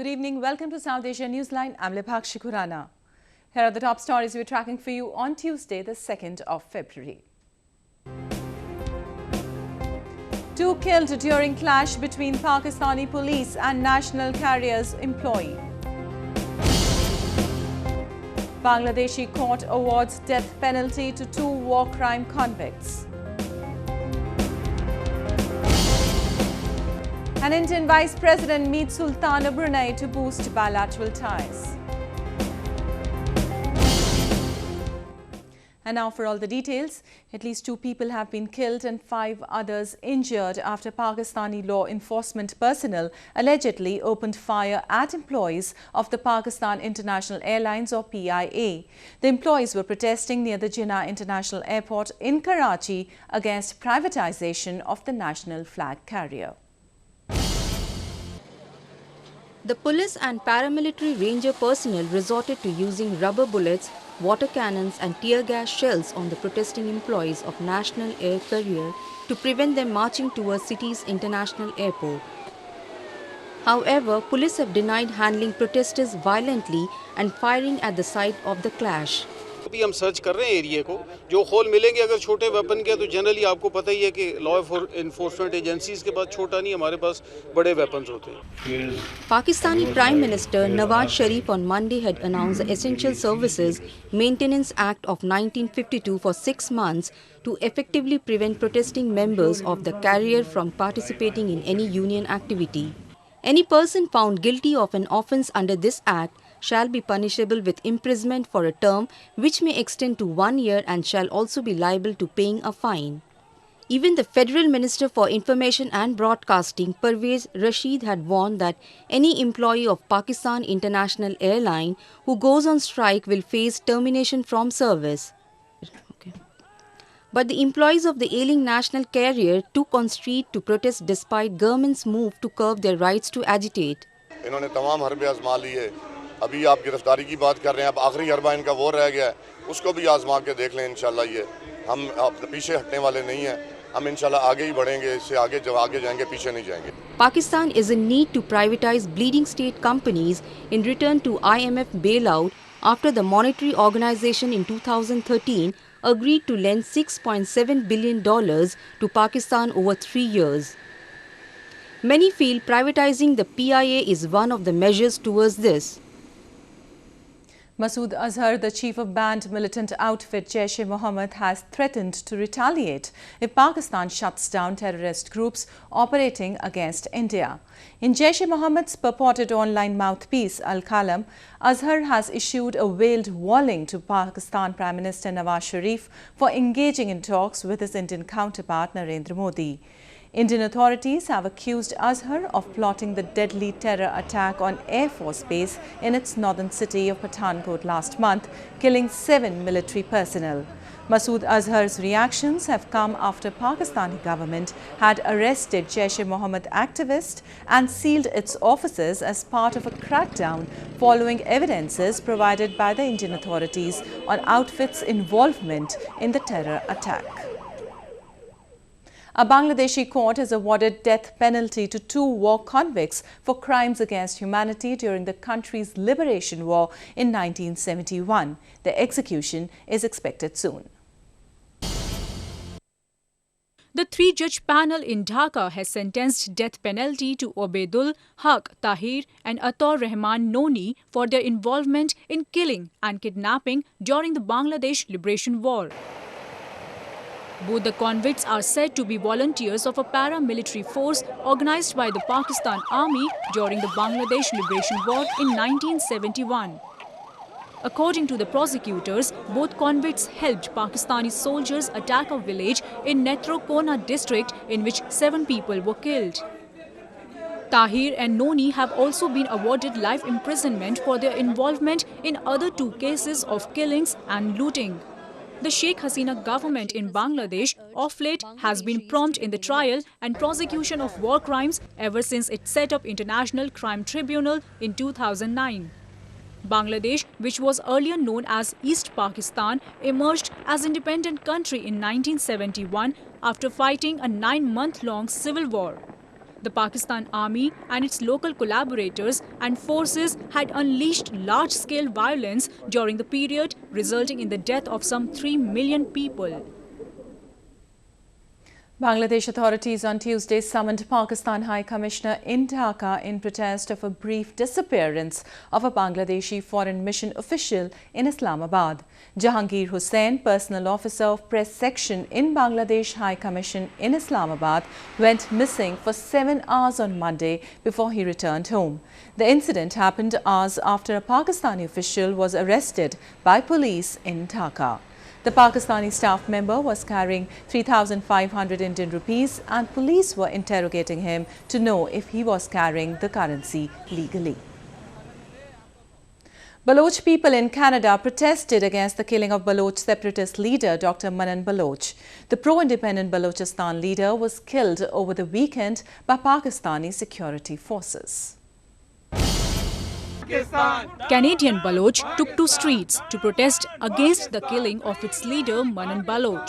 Good evening. Welcome to South Asia Newsline. I'm Lipakshi Khurana. Here are the top stories we're tracking for you on Tuesday, the 2nd of February. 2 killed during clash between Pakistani police and national carriers employee. Bangladeshi court awards death penalty to 2 war crime convicts. An Indian Vice President meets Sultan of Brunei to boost bilateral ties. And now for all the details. At least 2 people have been killed and 5 others injured after Pakistani law enforcement personnel allegedly opened fire at employees of the Pakistan International Airlines or PIA. The employees were protesting near the Jinnah International Airport in Karachi against privatization of the national flag carrier. The police and paramilitary ranger personnel resorted to using rubber bullets, water cannons and tear gas shells on the protesting employees of National Air Carrier to prevent them marching towards city's international airport. However, police have denied handling protesters violently and firing at the site of the clash. अभी हम search कर रहे हैं area को जो whole मिलेंगे अगर छोटे वेपन के तो जनरली आपको पता ही है कि लॉ एनफोर्समेंट एजेंसीज के पास छोटा नहीं हमारे पास बड़े वेपन्स होते हैं. Pakistani Prime Minister Nawaz Sharif on Monday had announced the Essential Services Maintenance Act of 1952 for 6 months to effectively prevent protesting members of the carrier from participating in any union activity. Any person found guilty of an offence under this act shall be punishable with imprisonment for a term which may extend to 1 year and shall also be liable to paying a fine. Even the Federal Minister for Information and Broadcasting, Pervez Rashid, had warned that any employee of Pakistan International Airline who goes on strike will face termination from service. But the employees of the ailing national carrier took on street to protest despite government's move to curb their rights to agitate. इन्होंने तमाम हरबे आजमा लिए. अभी आप गिरफ्तारी की बात कर रहे हैं. अब आखिरी हरबा इनका वो रह गया है. उसको भी आजमा के देख लें इंशाल्लाह. ये हम पीछे हटने वाले नहीं हैं. हम इंशाल्लाह आगे ही बढ़ेंगे. इससे आगे जब आगे जाएंगे पीछे नहीं जाएंगे. Pakistan is in need to privatize bleeding state companies in return to IMF bailout after the monetary organization in 2013 agreed to lend $6.7 billion to Pakistan over 3 years. Many feel privatizing the PIA is one of the measures towards this. Masood Azhar, the chief of banned militant outfit Jaish-e-Mohammad, has threatened to retaliate if Pakistan shuts down terrorist groups operating against India. In Jaish-e-Mohammad's purported online mouthpiece, Al-Qalam, Azhar has issued a veiled warning to Pakistan Prime Minister Nawaz Sharif for engaging in talks with his Indian counterpart Narendra Modi. Indian authorities have accused Azhar of plotting the deadly terror attack on Air Force Base in its northern city of Pathankot last month, killing 7 military personnel. Masood Azhar's reactions have come after Pakistani government had arrested Jaish-e-Mohammed activist and sealed its offices as part of a crackdown following evidences provided by the Indian authorities on outfit's involvement in the terror attack. A Bangladeshi court has awarded death penalty to 2 war convicts for crimes against humanity during the country's liberation war in 1971. Their execution is expected soon. The 3-judge panel in Dhaka has sentenced death penalty to Obaidul Haq Tahir and Ator Rahman Noni for their involvement in killing and kidnapping during the Bangladesh Liberation War. Both the convicts are said to be volunteers of a paramilitary force organized by the Pakistan Army during the Bangladesh Liberation War in 1971. According to the prosecutors, both convicts helped Pakistani soldiers attack a village in Netrokona district in which 7 people were killed. Tahir and Noni have also been awarded life imprisonment for their involvement in other 2 cases of killings and looting. The Sheikh Hasina government in Bangladesh of late has been prompt in the trial and prosecution of war crimes ever since it set up International Crime Tribunal in 2009. Bangladesh, which was earlier known as East Pakistan, emerged as independent country in 1971 after fighting a 9-month-long civil war. The Pakistan Army and its local collaborators and forces had unleashed large-scale violence during the period, resulting in the death of some 3 million people. Bangladesh authorities on Tuesday summoned Pakistan High Commissioner in Dhaka in protest of a brief disappearance of a Bangladeshi foreign mission official in Islamabad. Jahangir Hussain, personal officer of press section in Bangladesh High Commission in Islamabad, went missing for 7 hours on Monday before he returned home. The incident happened hours after a Pakistani official was arrested by police in Dhaka. The Pakistani staff member was carrying 3,500 Indian rupees and police were interrogating him to know if he was carrying the currency legally. Baloch people in Canada protested against the killing of Baloch separatist leader Dr. Manan Baloch. The pro-independent Balochistan leader was killed over the weekend by Pakistani security forces. Canadian Baloch took to streets to protest against the killing of its leader Manan Baloch.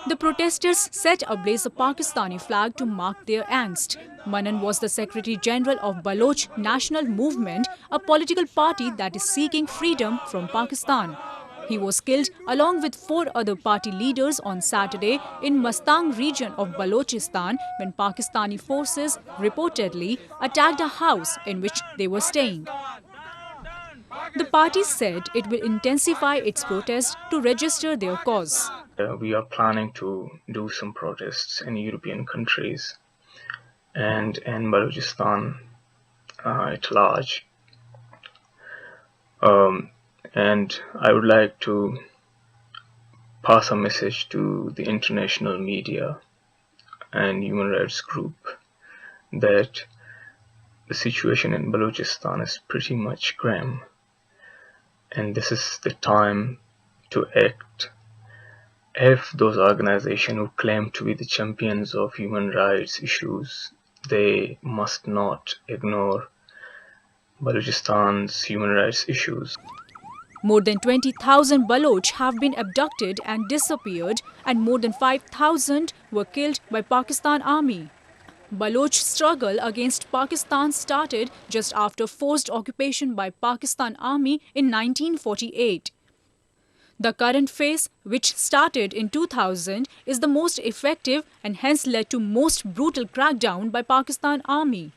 The protesters set ablaze a Pakistani flag to mark their angst. Manan was the Secretary General of Baloch National Movement, a political party that is seeking freedom from Pakistan. He was killed along with 4 other party leaders on Saturday in Mastang region of Balochistan when Pakistani forces reportedly attacked a house in which they were staying. The party said it will intensify its protest to register their cause. We are planning to do some protests in European countries and in Balochistan at large. And I would like to pass a message to the international media and human rights group that the situation in Balochistan is pretty much grim, and this is the time to act. If those organizations who claim to be the champions of human rights issues, they must not ignore Balochistan's human rights issues. More than 20,000 Baloch have been abducted and disappeared, and more than 5,000 were killed by Pakistan Army. Baloch struggle against Pakistan started just after forced occupation by Pakistan Army in 1948. The current phase, which started in 2000, is the most effective and hence led to most brutal crackdown by Pakistan Army.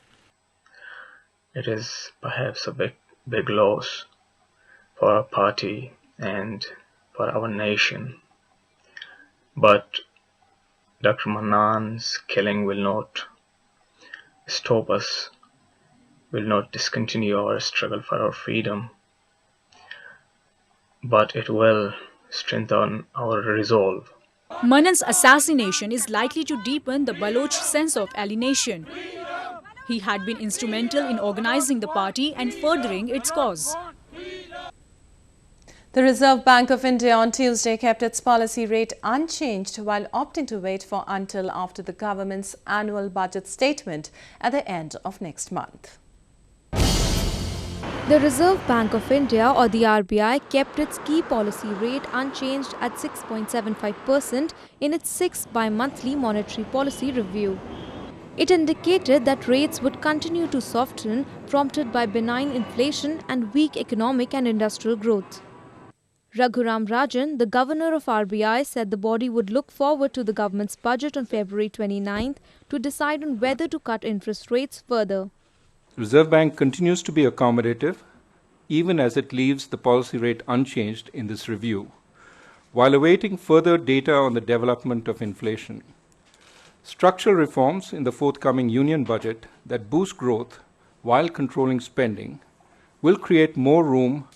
It is perhaps a big loss for our party and for our nation. But Dr. Manan's killing will not stop us, will not discontinue our struggle for our freedom, but it will strengthen our resolve. Manan's assassination is likely to deepen the Baloch sense of alienation. He had been instrumental in organizing the party and furthering its cause. The Reserve Bank of India on Tuesday kept its policy rate unchanged while opting to wait for until after the government's annual budget statement at the end of next month. The Reserve Bank of India, or the RBI, kept its key policy rate unchanged at 6.75% in its 6th bi-monthly monetary policy review. It indicated that rates would continue to soften, prompted by benign inflation and weak economic and industrial growth. Raghuram Rajan, the governor of RBI, said the body would look forward to the government's budget on February 29th to decide on whether to cut interest rates further. The Reserve Bank continues to be accommodative, even as it leaves the policy rate unchanged in this review, while awaiting further data on the development of inflation. Structural reforms in the forthcoming union budget that boost growth while controlling spending will create more room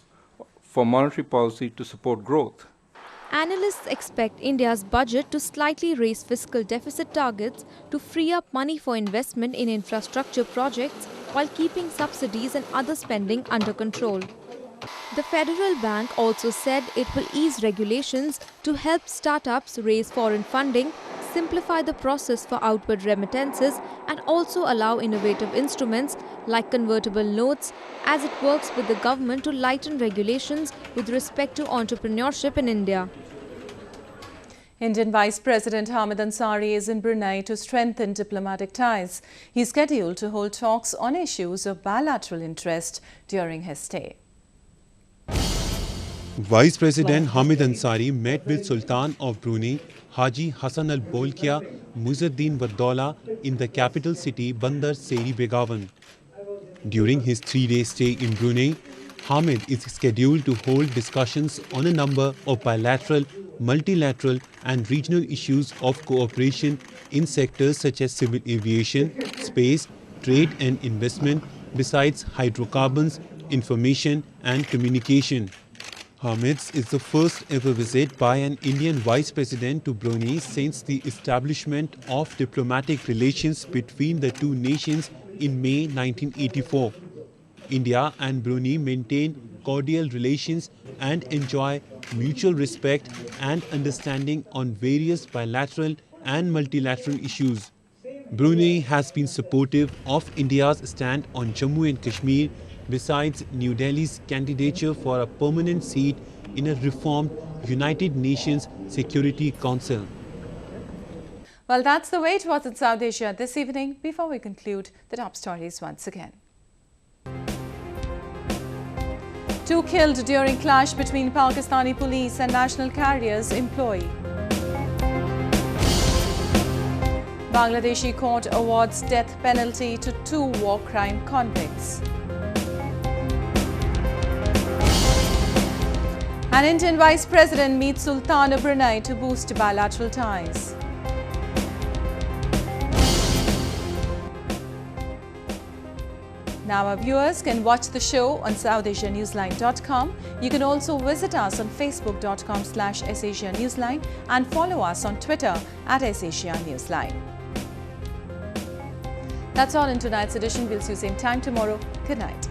for monetary policy to support growth. Analysts expect India's budget to slightly raise fiscal deficit targets to free up money for investment in infrastructure projects while keeping subsidies and other spending under control. The Federal Bank also said it will ease regulations to help startups raise foreign funding, simplify the process for outward remittances, and also allow innovative instruments like convertible notes as it works with the government to lighten regulations with respect to entrepreneurship in India. Indian Vice President Hamid Ansari is in Brunei to strengthen diplomatic ties. He is scheduled to hold talks on issues of bilateral interest during his stay. Vice President Hamid Ansari met with Sultan of Brunei, Haji Hassan Al Bolkiah Muizzuddin Wadola in the capital city Bandar Seri Begawan. During his 3-day stay in Brunei, Hamid is scheduled to hold discussions on a number of bilateral, multilateral and regional issues of cooperation in sectors such as civil aviation, space, trade and investment, besides hydrocarbons, information and communication. Hamid's is the first ever visit by an Indian Vice President to Brunei since the establishment of diplomatic relations between the two nations in May 1984. India and Brunei maintain cordial relations and enjoy mutual respect and understanding on various bilateral and multilateral issues. Brunei has been supportive of India's stand on Jammu and Kashmir, besides New Delhi's candidature for a permanent seat in a reformed United Nations Security Council. Well, that's the way it was in South Asia this evening. Before we conclude, the top stories once again. 2 killed during clash between Pakistani police and national carriers employee. Bangladeshi court awards death penalty to 2 war crime convicts. An Indian Vice President meets Sultan of Brunei to boost bilateral ties. Now our viewers can watch the show on SouthAsiaNewsline.com. You can also visit us on Facebook.com/SAsiaNewsline and follow us on Twitter @SAsiaNewsline. That's all in tonight's edition. We'll see you same time tomorrow. Good night.